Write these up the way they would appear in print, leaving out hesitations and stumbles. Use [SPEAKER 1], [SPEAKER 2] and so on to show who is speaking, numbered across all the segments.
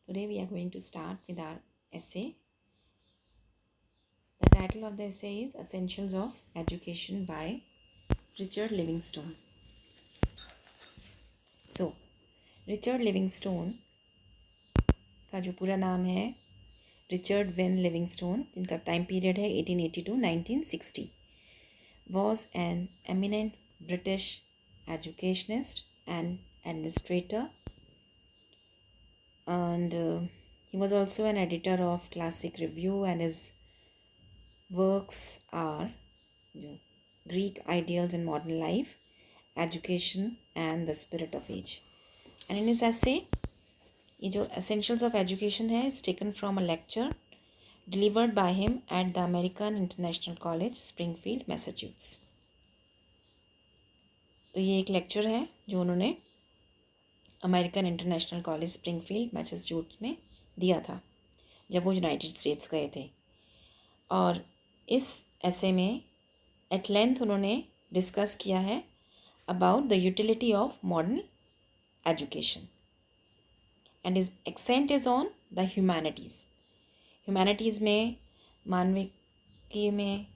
[SPEAKER 1] Today we are going to start with our essay. The title of the essay is Essentials of Education by Richard Livingstone. So, Richard Livingstone का जो पूरा नाम है Richard when Livingstone, जिनका time period है 1880 to 1960, was an eminent British educationist and administrator, and he was also an editor of Classic Review, and his works are Greek Ideals in Modern Life, Education and the Spirit of Age. And in his essay, ये जो Essentials of Education है, is taken from a lecture delivered by him at the American International College, Springfield, Massachusetts. तो ये एक lecture है जो उन्होंने American international college Springfield Massachusetts में दिया था जब वो यूनाइटेड स्टेट्स गए थे। और इस ऐसे में एट लेंथ उन्होंने डिस्कस किया है about the utility of modern education, and is accent is on the humanities. Humanities में मानविकी में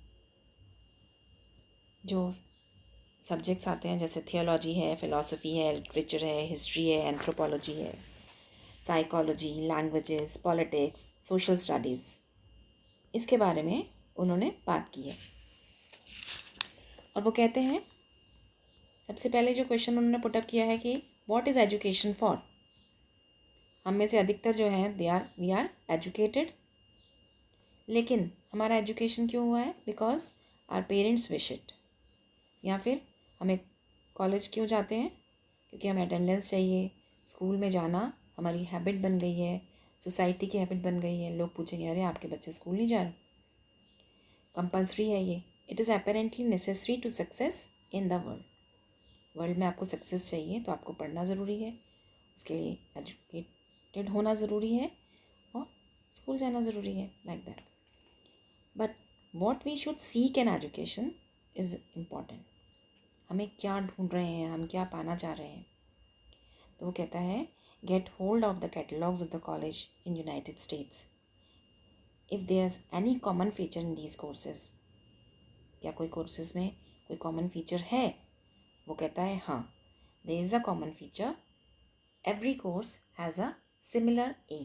[SPEAKER 1] जो सब्जेक्ट्स आते हैं जैसे थियोलॉजी है, फ़िलासफ़ी है, लिटरेचर है, हिस्ट्री है, एंथ्रोपोलॉजी है, psychology, languages, politics, social studies, इसके बारे में उन्होंने बात की है। और वो कहते हैं, सबसे पहले जो क्वेश्चन उन्होंने पुटअप किया है कि व्हाट इज़ एजुकेशन फॉर। हम में से अधिकतर जो हैं वी आर एजुकेटेड, लेकिन हमारा एजुकेशन क्यों हुआ है? Because our parents wish it. या फिर हमें कॉलेज क्यों जाते हैं? क्योंकि हमें अटेंडेंस चाहिए। स्कूल में जाना हमारी हैबिट बन गई है, सोसाइटी की हैबिट बन गई है। लोग पूछेंगे, अरे आपके बच्चे स्कूल नहीं जा रहे, कंपल्सरी है ये। It is apparently necessary to success in the world में आपको सक्सेस चाहिए तो आपको पढ़ना ज़रूरी है, उसके लिए एजुकेटेड होना ज़रूरी है और स्कूल जाना ज़रूरी है, like that. But what we should seek in education is important. हमें क्या ढूंढ रहे हैं, हम क्या पाना चाह रहे हैं? तो वो कहता है, get hold of the catalogues of the college in United States if there is any common feature in these courses. क्या कोई कोर्सेज में कोई कॉमन फीचर है? वो कहता है हाँ, there is a common feature, every course has a similar aim.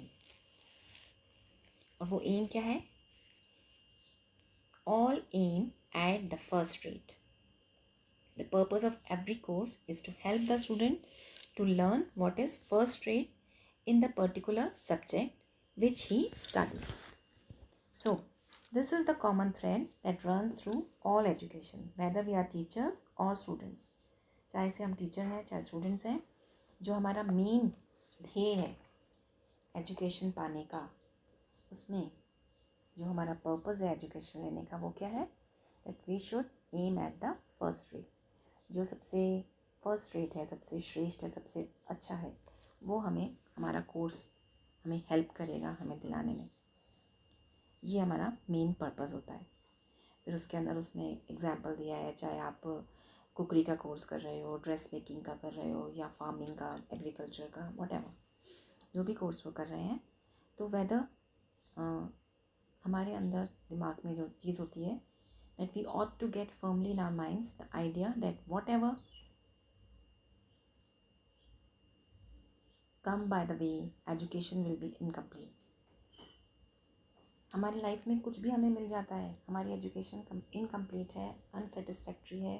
[SPEAKER 1] और वो एम क्या है? All aim at the first rate. The purpose of every course is to help the student to learn what is first rate in the particular subject which he studies. So, this is the common thread that runs through all education, whether we are teachers or students. चाहे से हम teacher हैं चाहे students हैं, जो हमारा main ध्येय है एजुकेशन पाने का, उसमें जो हमारा पर्पस है एजुकेशन लेने का, वो क्या है? That we should aim at the first rate. जो सबसे फर्स्ट रेट है, सबसे श्रेष्ठ है, सबसे अच्छा है, वो हमें हमारा कोर्स हमें हेल्प करेगा हमें दिलाने में। ये हमारा मेन पर्पस होता है। फिर उसके अंदर उसने एग्जाम्पल दिया है, चाहे आप कुकरी का कोर्स कर रहे हो, ड्रेस मेकिंग का कर रहे हो, या फार्मिंग का, एग्रीकल्चर का, व्हाटएवर जो भी कोर्स वो कर रहे हैं, तो वेदर हमारे अंदर दिमाग में जो चीज़ होती है, that we ought to get firmly in our minds the idea that whatever come by the way, education will be incomplete. हमारी लाइफ में कुछ भी हमें मिल जाता है, हमारी एजुकेशन इनकम्प्लीट है, अनसेटिस्फैक्ट्री है,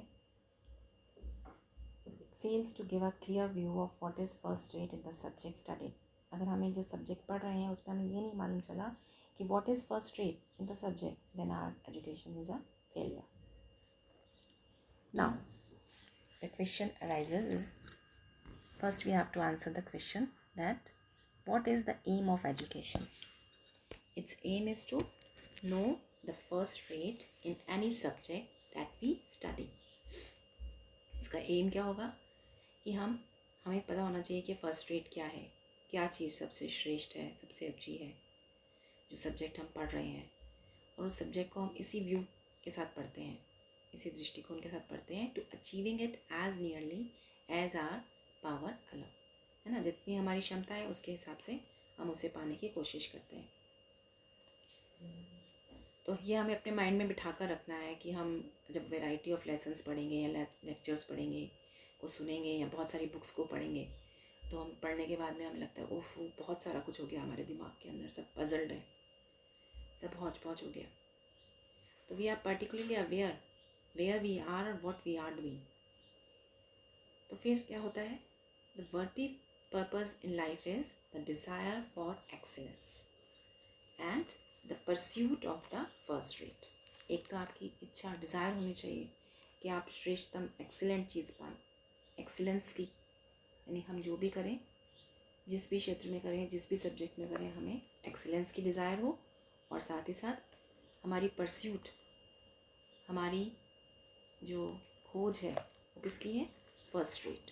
[SPEAKER 1] fails to give a clear view of what is first rate in the subject studied. अगर हमें जो सब्जेक्ट पढ़ रहे हैं उसमें हमें ये नहीं मालूम चला कि what is first rate in the subject, then our education is a failure. Now the question arises is, first we have to answer the question that what is the aim of education? Its aim is to know the first rate in any subject that we study. इसका M क्या होगा कि हमें पता होना चाहिए कि first rate क्या है, क्या चीज़ सबसे श्रेष्ठ है, सबसे अच्छी है, जो सब्जेक्ट हम पढ़ रहे हैं, और उस सब्जेक्ट को हम इसी व्यू के साथ पढ़ते हैं, इसी दृष्टिकोण के साथ पढ़ते हैं, to achieving it as nearly as our power allow, है ना। जितनी हमारी क्षमता है उसके हिसाब से हम उसे पाने की कोशिश करते हैं। तो ये हमें अपने माइंड में बिठा कर रखना है कि हम जब वैरायटी ऑफ लेसन्स पढ़ेंगे या लेक्चर्स पढ़ेंगे, को सुनेंगे या बहुत सारी बुक्स को पढ़ेंगे, तो हम पढ़ने के बाद में हमें लगता है ओफ बहुत सारा कुछ हो गया हमारे दिमाग के अंदर, सब पजल्ड है, सब हौच पौच हो गया। तो we are particularly aware where we are और वॉट वी आर डूइंग। तो फिर क्या होता है, द वर्पी purpose in life is the desire for excellence and the pursuit of the first rate. एक तो आपकी इच्छा, डिज़ायर होनी चाहिए कि आप श्रेष्ठतम एक्सीलेंट चीज़ पाएँ, एक्सीलेंस की, यानी हम जो भी करें, जिस भी क्षेत्र में करें, जिस भी सब्जेक्ट में करें, हमें एक्सीलेंस की डिज़ायर हो, और साथ ही साथ हमारी परस्यूट, हमारी जो खोज है वो किसकी है, फर्स्ट रेट,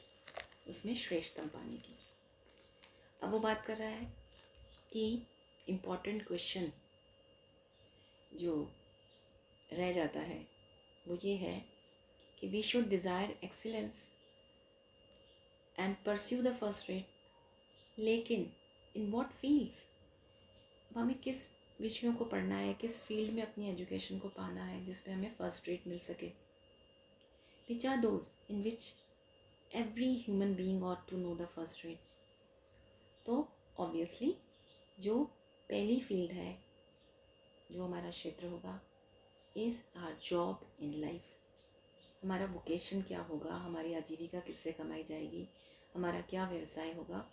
[SPEAKER 1] उसमें श्रेष्ठतम पाने की। अब वो बात कर रहा है कि इम्पॉर्टेंट क्वेश्चन जो रह जाता है वो ये है कि we should desire excellence and pursue the first rate, लेकिन इन व्हाट फील्ड्स। अब हमें किस विषयों को पढ़ना है, किस फील्ड में अपनी एजुकेशन को पाना है जिसमें हमें फर्स्ट रेट मिल सके। Which are those in which every human being ought to know the first rate. तो ऑब्वियसली जो पहली फील्ड है, जो हमारा क्षेत्र होगा, is our job in life. हमारा वोकेशन क्या होगा, हमारी आजीविका किससे कमाई जाएगी, हमारा क्या व्यवसाय होगा।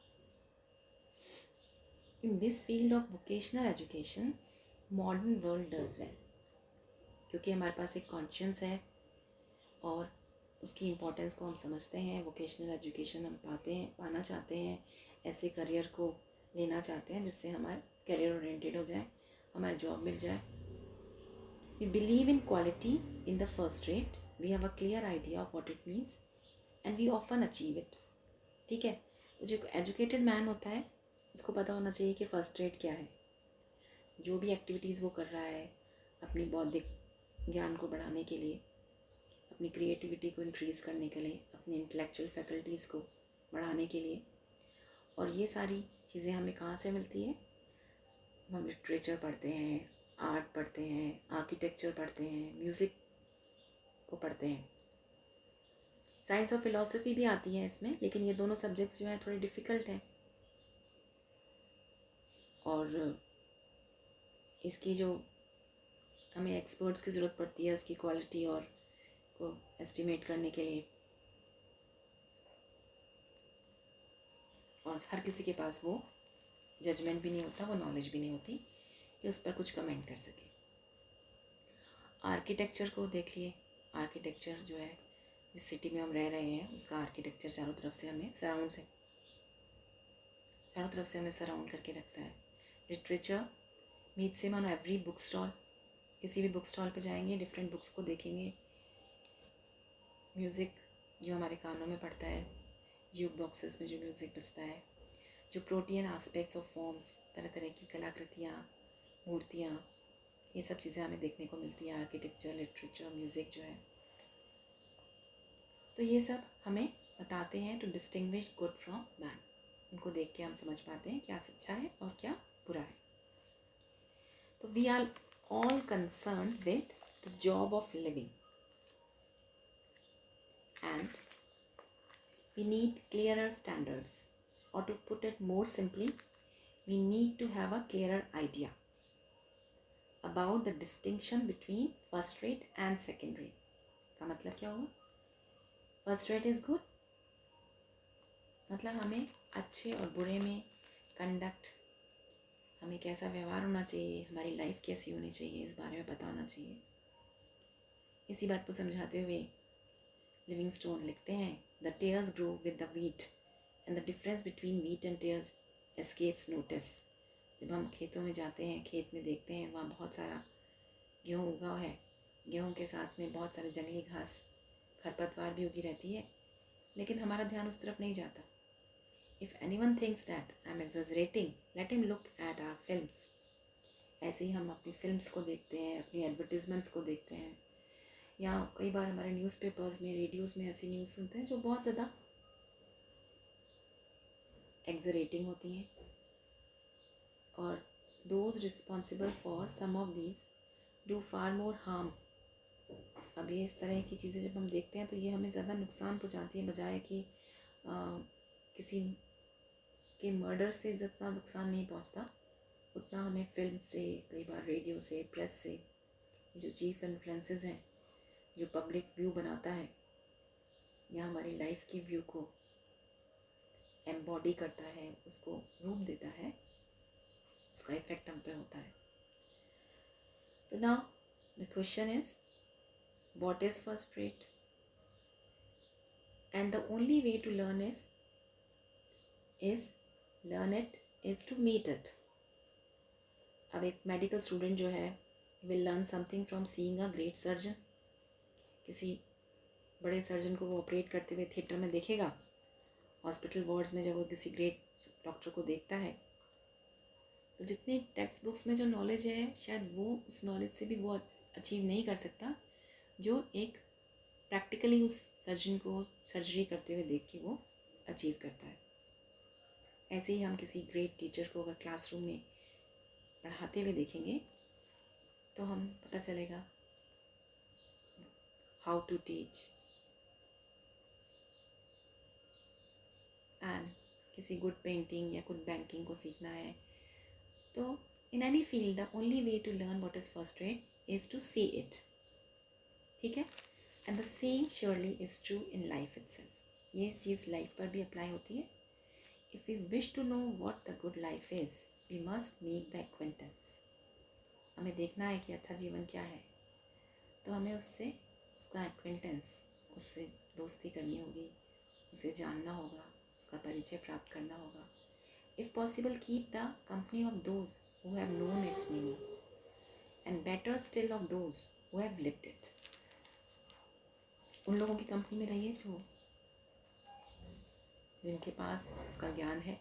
[SPEAKER 1] In this field of vocational education modern world does well, क्योंकि हमारे पास एक कॉन्शियंस है और उसकी इम्पोर्टेंस को हम समझते हैं। वोकेशनल एजुकेशन हम पाना चाहते हैं, ऐसे करियर को लेना चाहते हैं जिससे हमारा करियर ओरिएंटेड हो जाए, हमारी जॉब मिल जाए। We believe in quality in the first rate, we have a clear idea of what it means and we often achieve it. ठीक है, तो जो एजुकेटेड मैन होता है उसको पता होना चाहिए कि फ़र्स्ट रेट क्या है। जो भी एक्टिविटीज़ वो कर रहा है अपनी बौद्धिक ज्ञान को बढ़ाने के लिए, अपनी क्रिएटिविटी को इंक्रीज़ करने के लिए, अपनी इंटेलेक्चुअल फैकल्टीज़ को बढ़ाने के लिए, और ये सारी चीज़ें हमें कहाँ से मिलती है। हम लिटरेचर पढ़ते हैं, आर्ट पढ़ते हैं, आर्किटेक्चर पढ़ते हैं, म्यूज़िक को पढ़ते हैं, साइंस और फिलॉसफी भी आती है इसमें, लेकिन ये दोनों सब्जेक्ट्स जो हैं थोड़े डिफ़िकल्ट हैं, और इसकी जो हमें एक्सपर्ट्स की ज़रूरत पड़ती है उसकी क्वालिटी और को एस्टिमेट करने के लिए, और हर किसी के पास वो जजमेंट भी नहीं होता, वो नॉलेज भी नहीं होती कि उस पर कुछ कमेंट कर सके। आर्किटेक्चर को देख लिए, आर्किटेक्चर जो है जिस सिटी में हम रह रहे हैं उसका आर्किटेक्चर चारों तरफ से हमें सराउंड करके रखता है। Literature meets him on every book stall, किसी भी बुक स्टॉल पे जाएंगे डिफरेंट बुक्स को देखेंगे। म्यूज़िक जो हमारे कानों में पड़ता है, यूक बॉक्सेस में जो म्यूज़िक बजता है, जो प्रोटियन आस्पेक्ट्स ऑफ फॉर्म्स, तरह तरह की कलाकृतियाँ, मूर्तियाँ, ये सब चीज़ें हमें देखने को मिलती हैं आर्किटेक्चर, लिटरेचर, म्यूज़िक जो है। तो ये सब हमें बताते हैं to distinguish good from bad. उनको देख के हम समझ पाते हैं क्या अच्छा है और क्या बुरा है। तो we are all concerned with the job of living, and we need clearer standards, or to put it more simply, we need to have a clearer idea about the distinction between first rate and second rate। का मतलब क्या हुआ, first rate is good मतलब हमें अच्छे और बुरे में कंडक्ट, हमें कैसा व्यवहार होना चाहिए, हमारी लाइफ कैसी होनी चाहिए, इस बारे में पता होना चाहिए। इसी बात को समझाते हुए लिविंगस्टोन लिखते हैं, the tears grow with the wheat and the difference between wheat and tears escapes notice. जब हम खेतों में जाते हैं, खेत में देखते हैं वहाँ बहुत सारा गेहूँ उगा है, गेहूँ के साथ में बहुत सारे जंगली घास, खरपतवार भी उगी रहती है, लेकिन हमारा ध्यान उस तरफ नहीं जाता। If anyone thinks that I'm exaggerating, let him look at our films। ऐसे ही हम अपनी फिल्म्स को देखते हैं, अपनी एडवर्टीज़मेंट्स को देखते हैं, या कई बार हमारे न्यूज़पेपर्स में, रेडियोज़ में ऐसी न्यूज़ सुनते हैं जो बहुत ज़्यादा एग्जरेटिंग होती हैं। और those responsible for some of these do far more harm. अब ये इस तरह की चीज़ें जब हम देखते हैं तो ये हमें ज़्यादा नुकसान पहुँचाती है, बजाय कि किसी के मर्डर से जितना नुकसान नहीं पहुँचता उतना हमें फिल्म से, कई बार रेडियो से, प्रेस से, जो चीफ इन्फ्लुएंसेस हैं, जो पब्लिक व्यू बनाता है या हमारी लाइफ की व्यू को एम्बॉडी करता है, उसको रूप देता है, उसका इफेक्ट हम पे होता है। तो now the question is what is first rate, and the only way to learn is to meet it. अब एक मेडिकल स्टूडेंट जो है will learn something from seeing a great surgeon. किसी बड़े सर्जन को वो ऑपरेट करते हुए थिएटर में देखेगा, हॉस्पिटल वार्ड्स में जब वो किसी ग्रेट डॉक्टर को देखता है, तो जितनी टेक्स्ट बुक्स में जो नॉलेज है शायद वो उस नॉलेज से भी वो अचीव नहीं कर सकता जो एक प्रैक्टिकली उस सर्जन को सर्जरी करते हुए देख के वो अचीव करता है। ऐसे ही हम किसी ग्रेट टीचर को अगर क्लासरूम में पढ़ाते हुए देखेंगे तो हम पता चलेगा हाउ टू टीच। एंड किसी गुड पेंटिंग या गुड बैंकिंग को सीखना है तो in any field the only way to learn what is first rate is to see it. ठीक है, and the same surely is true in life itself. ये चीज़ लाइफ पर भी अप्लाई होती है। If we wish to know what the good life is we must make the acquaintance. हमें देखना है कि अच्छा जीवन क्या है, तो हमें उससे उसका एक्वेंटेंस, उससे दोस्ती करनी होगी, उसे जानना होगा, उसका परिचय प्राप्त करना होगा। If possible keep the company of those who have known it's meaning and better still of those who have lived it. उन लोगों की कंपनी में रहिए जिनके पास इसका ज्ञान है,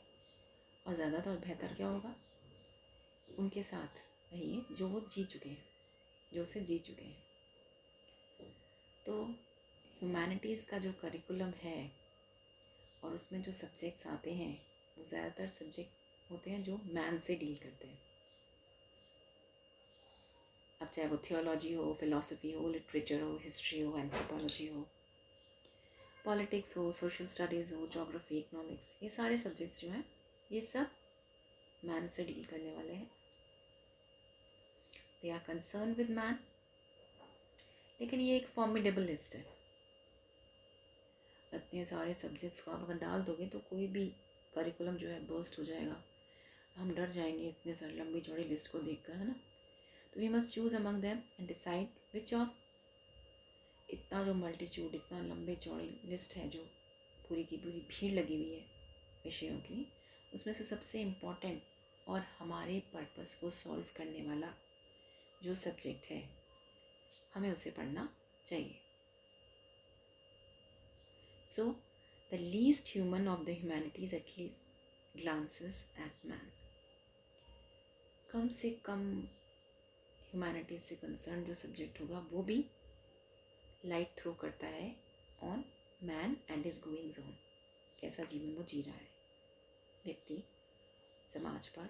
[SPEAKER 1] और ज़्यादा तो बेहतर क्या होगा, उनके साथ रहिए जो वो जी चुके हैं, जो उसे जी चुके हैं। तो ह्यूमैनिटीज़ का जो करिकुलम है और उसमें जो सब्जेक्ट्स आते हैं वो ज़्यादातर सब्जेक्ट होते हैं जो मैन से डील करते हैं। अब चाहे वो थियोलॉजी हो, फिलॉसफी हो, लिटरेचर हो, हिस्ट्री हो, एंथ्रोपोलॉजी हो, पॉलिटिक्स हो, सोशल स्टडीज़ हो, ज्योग्राफी, इकोनॉमिक्स, ये सारे सब्जेक्ट्स जो हैं ये सब मैन से डील करने वाले हैं। They are concern with man. लेकिन ये एक फॉर्मिडेबल लिस्ट है। इतने सारे सब्जेक्ट्स को आप अगर डाल दोगे तो कोई भी करिकुलम जो है बर्स्ट हो जाएगा। हम डर जाएंगे इतने सारे लंबी चौड़ी लिस्ट को देखकर, है ना। तो we must choose among them and decide which of, इतना जो मल्टीट्यूड, इतना लंबे चौड़ी लिस्ट है, जो पूरी की पूरी भीड़ लगी हुई है विषयों की, उसमें से सबसे इम्पॉर्टेंट और हमारे पर्पस को सॉल्व करने वाला जो सब्जेक्ट है हमें उसे पढ़ना चाहिए। So, the least human of the humanities at least glances at man. कम से कम ह्यूमैनिटीज से कंसर्न जो सब्जेक्ट होगा वो भी लाइट थ्रो करता है on man and his goings on. कैसा जीवन वो जी रहा है व्यक्ति समाज पर।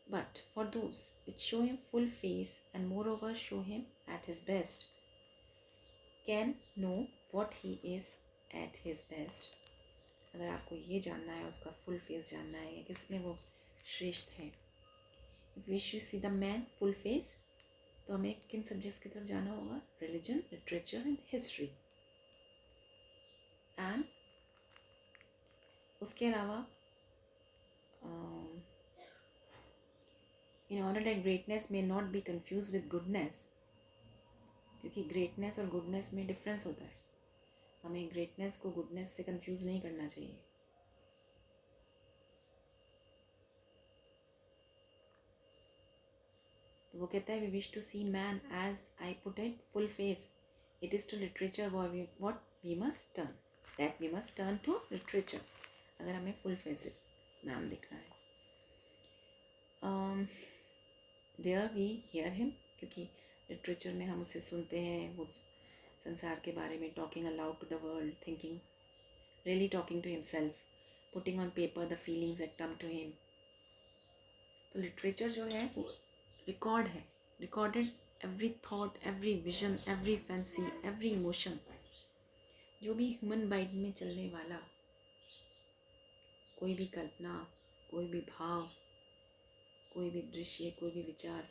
[SPEAKER 1] But for those which show him full face and more over show him at his best can know what he is at his best. अगर आपको ये जानना है, उसका फुल फेस जानना है या किस में वो श्रेष्ठ है, wish you see the man full face, तो हमें किन सब्जेक्ट्स की तरफ जाना होगा? Religion, literature and history. And उसके अलावा in order that greatness may not be confuse with goodness, क्योंकि ग्रेटनेस और गुडनेस में डिफरेंस होता है। हमें ग्रेटनेस को गुडनेस से कंफ्यूज नहीं करना चाहिए। तो वो कहता है we wish to see man as I put it full face, it is to literature what we must turn, that we must turn to literature अगर हमें फुल फेस मैन दिखना है। देयर वी हियर हिम, क्योंकि literature में हम उसे सुनते हैं, वो संसार के बारे में talking aloud to the world, thinking, really talking to himself, putting on paper the feelings that come to him. तो लिटरेचर जो है वो रिकॉर्ड है, recorded every thought, every vision, every fancy, every emotion, जो भी ह्यूमन माइंड में चलने वाला कोई भी कल्पना, कोई भी भाव, कोई भी दृश्य, कोई भी विचार,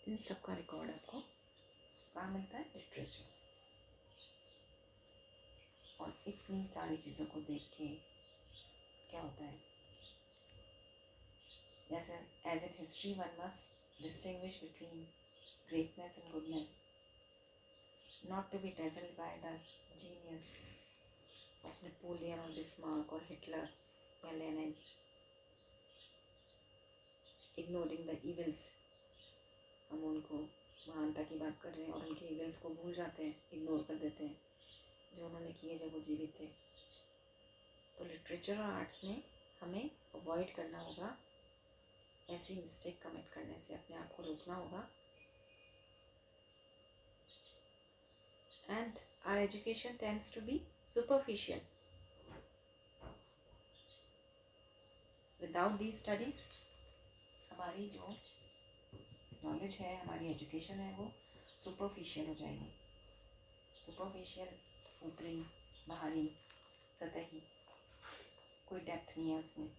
[SPEAKER 1] इन सब का रिकॉर्ड आपको कहाँ मिलता है? लिटरेचर। और इतनी सारी चीज़ों को देख के क्या होता है, जैसे as in history one must distinguish between greatness and goodness, not to be dazzled by the genius of Napoleon or Bismarck or Hitler or Lenin, ignoring the evils. हम उनको महानता की बात कर रहे हैं और उनके इवेल्स को भूल जाते हैं, इग्नोर कर देते हैं जो उन्होंने किए जब वो जीवित थे। तो लिटरेचर और आर्ट्स में हमें अवॉइड करना होगा ऐसी मिस्टेक कमिट करने से, अपने आप को रोकना होगा। And our education tends to be superficial. Without these studies, हमारी जो नॉलेज है, हमारी एजुकेशन है, वो सुपरफिशियल हो जाएगी। सुपरफिशियल, ऊपरी, बाहरी, सतही, कोई डेप्थ नहीं है उसमें।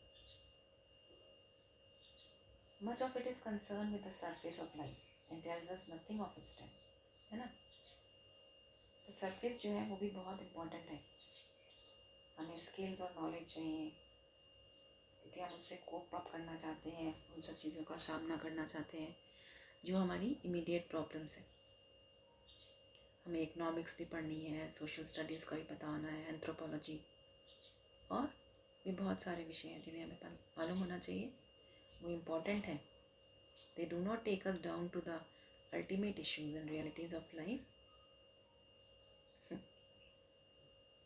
[SPEAKER 1] Much of it is concerned with the surface of life and tells us nothing of its depth, है ना? तो सरफेस जो है वो भी बहुत इम्पोर्टेंट है। हमें स्किल्स और नॉलेज चाहिए क्योंकि हम उससे कोप अप करना चाहते हैं, उन सब चीज़ों का सामना करना चाहते हैं जो हमारी इमीडिएट प्रॉब्लम्स है। हमें इकोनॉमिक्स भी पढ़नी है, सोशल स्टडीज़ का भी पता होना है, एंथ्रोपोलॉजी, और भी बहुत सारे विषय हैं जिन्हें हमें मालूम होना चाहिए। वो इम्पॉर्टेंट है। They do not take us down to the ultimate issues and realities of life,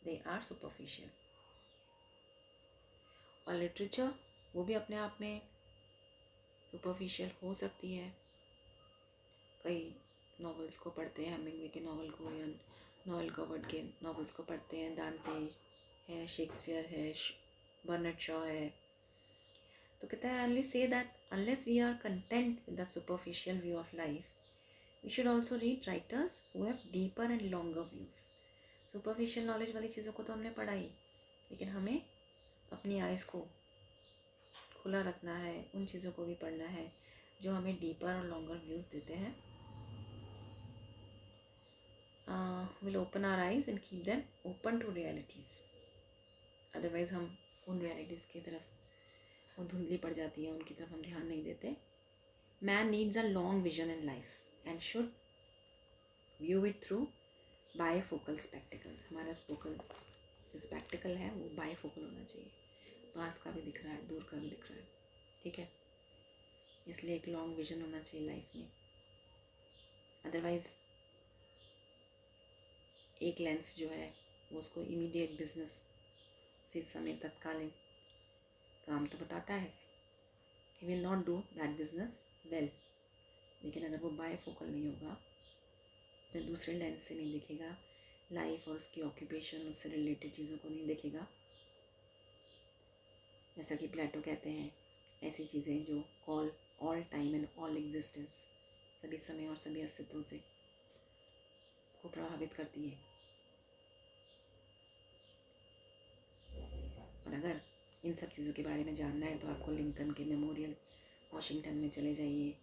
[SPEAKER 1] they are superficial. और लिटरेचर वो भी अपने आप में सुपरफिशियल हो सकती है। कई नॉवेल्स को पढ़ते हैं, हेमिंगवे के नॉवल को या नॉयल कवर्ड के नॉवेल्स को पढ़ते हैं, दांते है, शेक्सपियर है, बर्नार्ड शॉ है। तो कहता है only say that unless we are content with the superficial view of life, we should also read writers who have deeper and longer views. Superficial knowledge वाली चीज़ों को तो हमने पढ़ा ही, लेकिन हमें अपनी आइज़ को खुला रखना है, उन चीज़ों को भी पढ़ना है जो हमें डीपर और लॉन्गर व्यूज़ देते हैं। Will open our eyes and keep them open to realities. Otherwise हम उन रियलिटीज़ की तरफ वो धुंधली पड़ जाती है, उनकी तरफ हम ध्यान नहीं देते। Man needs a long vision in life and should view it through bifocal spectacles. हमारा जो स्पेक्टिकल है वो बायफोकल होना चाहिए, पास का भी दिख रहा है, दूर का भी दिख रहा है, ठीक है। इसलिए एक लॉन्ग विजन होना चाहिए लाइफ में। अदरवाइज़ एक लेंस जो है वो उसको इमीडिएट बिजनेस, उसी समय तत्कालीन काम तो बताता है, he will not do that business well. लेकिन अगर वो बायफोकल नहीं होगा, तो दूसरे लेंस से नहीं देखेगा लाइफ और उसकी ऑक्यूपेशन, उससे रिलेटेड चीज़ों को नहीं देखेगा। जैसा कि प्लेटो कहते हैं, ऐसी चीज़ें जो all time and all existence, सभी समय और सभी अस्तित्वों से को प्रभावित करती है। और अगर इन सब चीज़ों के बारे में जानना है तो आपको लिंकन के मेमोरियल वाशिंगटन में चले जाइए,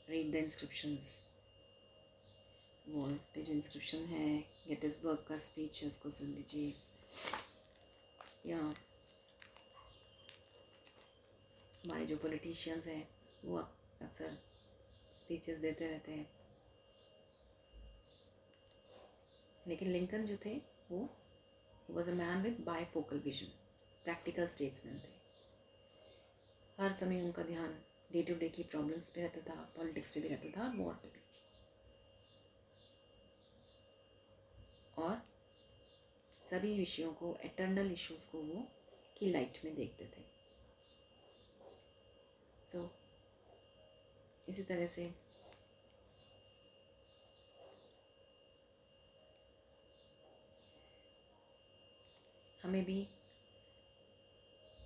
[SPEAKER 1] रीड द इंस्क्रिप्शंस। वो पे जो इंस्क्रिप्शन है, गेटिसबर्ग का स्पीच है, उसको सुन लीजिए, या हमारे जो पॉलिटिशियंस हैं वो अक्सर स्पीचेस देते रहते हैं। लेकिन लिंकन जो थे वो was a man with bifocal vision, practical statesman थे। हर समय उनका ध्यान डे टू डे की प्रॉब्लम्स पे रहता था, पॉलिटिक्स पे भी रहता था और वॉर पे भी। और सभी विषयों को, एटर्नल इश्यूज़ को वो की लाइट में देखते थे। तो इसी तरह से हमें भी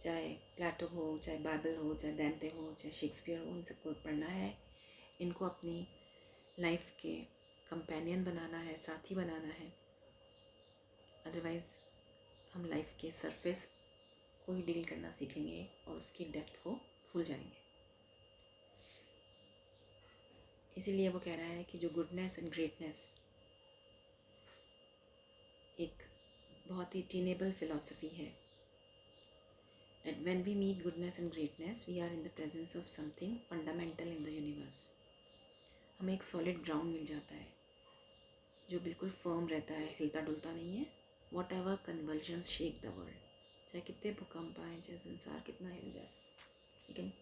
[SPEAKER 1] चाहे प्लेटो हो, चाहे बाइबल हो, चाहे दांते हो, चाहे शेक्सपियर हो, इन सबको पढ़ना है, इनको अपनी लाइफ के कंपेनियन बनाना है, साथी बनाना है। अदरवाइज़ हम लाइफ के सरफेस को ही डील करना सीखेंगे और उसकी डेप्थ को भूल जाएंगे। इसीलिए वो कह रहा है कि जो गुडनेस एंड ग्रेटनेस एक बहुत ही टीनेबल फिलॉसफी है, that when we meet goodness and greatness, we are in the presence of something fundamental in the universe. हमें एक सॉलिड ग्राउंड मिल जाता है जो बिल्कुल फर्म रहता है, हिलता डुलता नहीं है। What ever convergence shake the world, चाहे कितने भूकंप आए, चाहे संसार कितना हिल जाए, लेकिन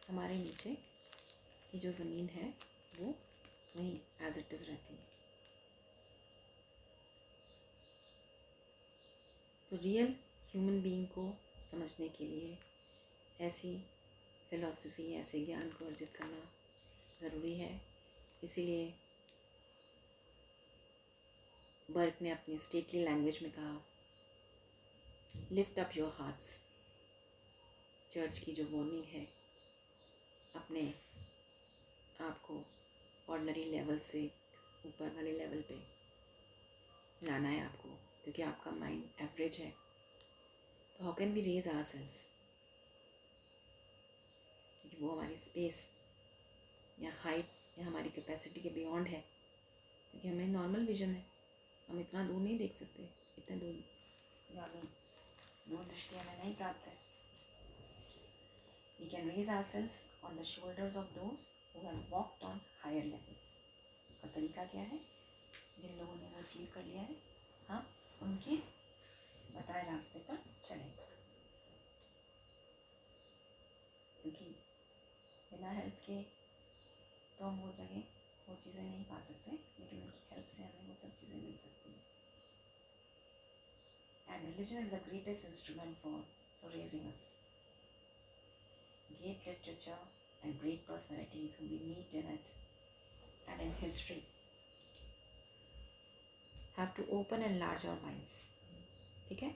[SPEAKER 1] हमारे नीचे की जो ज़मीन है वो वहीं एज इट इज़ रहती है। तो रियल ह्यूमन बीइंग को समझने के लिए ऐसी फिलॉसफी, ऐसे ज्ञान को अर्जित करना ज़रूरी है। इसीलिए बर्क ने अपनी स्टेटली लैंग्वेज में कहा, lift up your hearts. Church की जो वार्निंग है, अपने आप को ऑर्डिनरी लेवल से ऊपर वाले लेवल पे लाना है आपको, क्योंकि आपका माइंड एवरेज है। तो how can we raise ourselves? वो हमारी स्पेस या हाइट या हमारी कैपेसिटी के बियॉन्ड है, क्योंकि हमें नॉर्मल विजन है, हम इतना दूर नहीं देख सकते, इतने दूर दृष्टि हमें नहीं प्राप्त है। We can raise ourselves on the shoulders of those who have walked on higher levels. का तरीका क्या है? जिन लोगों ने वो अचीव कर लिया है, हाँ, उनके बताए रास्ते पर चलें, क्योंकि बिना हेल्प के तो हम वो जगह, वो चीज़ें नहीं पा सकते, लेकिन उनकी हेल्प से हमें वो सब चीज़ें मिल सकती हैं। And religion is the greatest instrument for raising us. Great literature and great personalities whom we meet in it and in history have to open and enlarge our minds. ठीक है?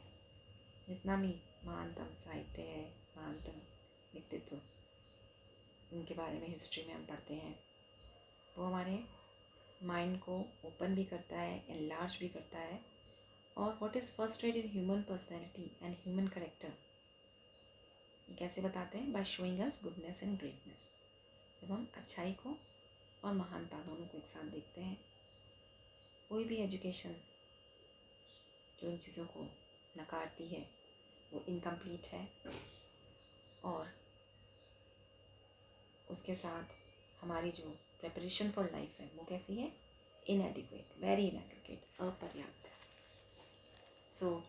[SPEAKER 1] जितना भी महानतम साहित्य है, महानतम व्यक्तित्व, उनके बारे में हिस्ट्री में हम पढ़ते हैं, वो हमारे माइंड को ओपन भी करता है, एनलार्ज भी करता है। और what is first rate in human personality and human character, ये कैसे बताते हैं? By showing us goodness and greatness. जब हम अच्छाई को और महानता दोनों को एक साथ देखते हैं। कोई भी एजुकेशन जो इन चीज़ों को नकारती है वो इनकम्प्लीट है, और उसके साथ हमारी जो प्रिपरेशन फॉर लाइफ है वो कैसी है? इनएडिक्वेट, वेरी इनएडिक्वेट, अपर्याप्त। सो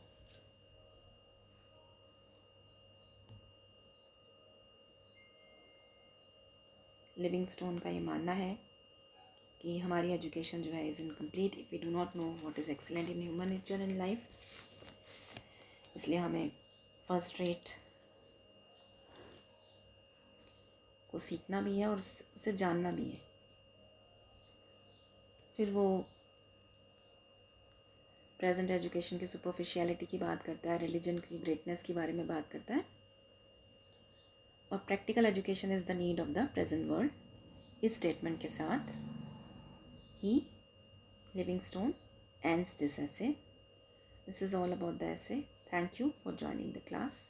[SPEAKER 1] लिविंगस्टोन का ये मानना है कि हमारी एजुकेशन जो है is incomplete if we do not know what is excellent in human nature and life. इसलिए हमें फर्स्ट रेट को सीखना भी है और उसे जानना भी है। फिर वो प्रेजेंट एजुकेशन की सुपरफिशियलिटी की बात करता है, रिलीजन की ग्रेटनेस के बारे में बात करता है, और practical education is the need of the present world. इस स्टेटमेंट के साथ ही Livingstone ends this essay. This is all about the essay. Thank you for joining the class.